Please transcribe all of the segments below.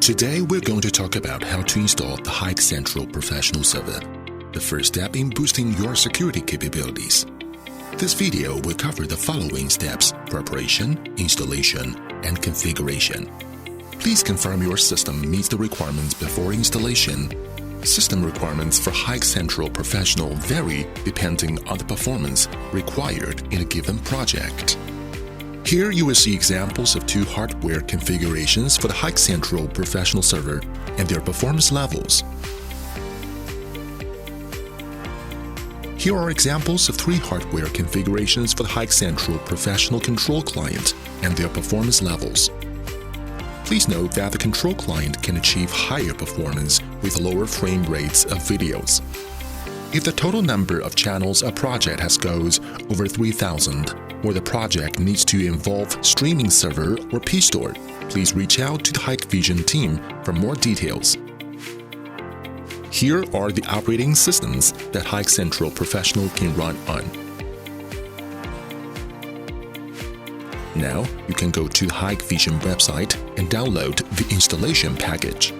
Today we're going to talk about how to install the HikCentral Professional Server, the first step in boosting your security capabilities. This video will cover the following steps: preparation, installation, and configuration. Please confirm your system meets the requirements before installation. System requirements for HikCentral Professional vary depending on the performance required in a given project. Here you will see examples of two hardware configurations for the HikCentral Professional Server and their performance levels. Here are examples of three hardware configurations for the HikCentral Professional Control Client and their performance levels. Please note that the control client can achieve higher performance with lower frame rates of videos. If the total number of channels a project has goes over 3,000, or the project needs to involve streaming server or pStore, please reach out to the Hikvision team for more details. Here are the operating systems that HikCentral Professional can run on. Now, you can go to the Hikvision website and download the installation package.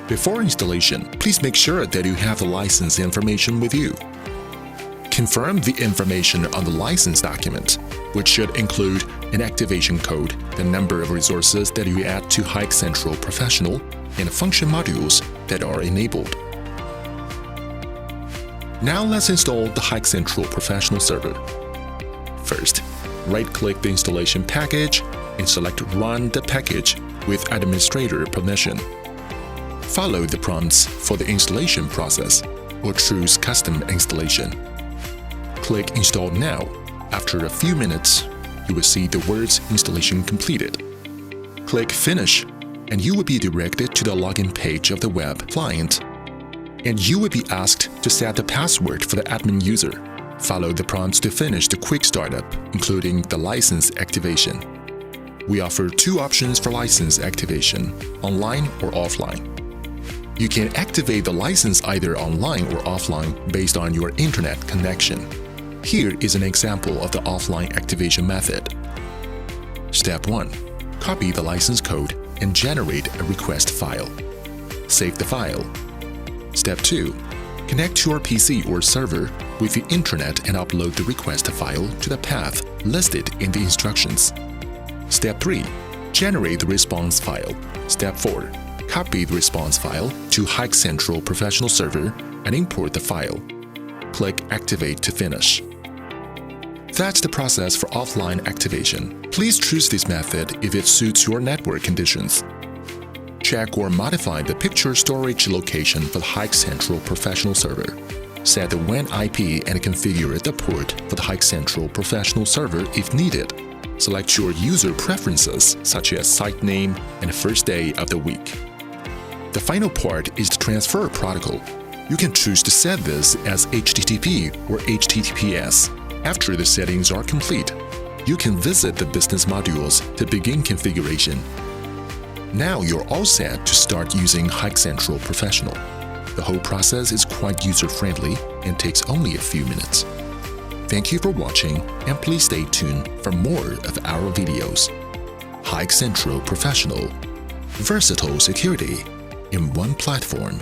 Before installation, please make sure that you have the license information with you. Confirm the information on the license document, which should include an activation code, the number of resources that you add to HikCentral Professional, and function modules that are enabled. Now let's install the HikCentral Professional Server. First, right-click the installation package and select Run the package with administrator permission. Follow the prompts for the installation process or choose Custom Installation. Click Install Now. After a few minutes, you will see the words Installation completed. Click Finish, and you will be directed to the login page of the web client. And you will be asked to set the password for the admin user. Follow the prompts to finish the quick startup, including the license activation. We offer two options for license activation, online or offline. You can activate the license either online or offline based on your internet connection. Here is an example of the offline activation method. Step 1. Copy the license code and generate a request file. Save the file. Step 2. Connect to your PC or server with the internet and upload the request file to the path listed in the instructions. Step 3. Generate the response file. Step 4. Copy the response file to HikCentral Professional Server and import the file. Click Activate to finish. That's the process for offline activation. Please choose this method if it suits your network conditions. Check or modify the picture storage location for the HikCentral Professional Server. Set the WAN IP and configure the port for the HikCentral Professional Server if needed. Select your user preferences such as site name and first day of the week. The final part is the transfer protocol. You can choose to set this as HTTP or HTTPS. After the settings are complete, you can visit the business modules to begin configuration. Now you're all set to start using HikCentral Professional. The whole process is quite user-friendly and takes only a few minutes. Thank you for watching, and please stay tuned for more of our videos. HikCentral Professional. Versatile security in one platform.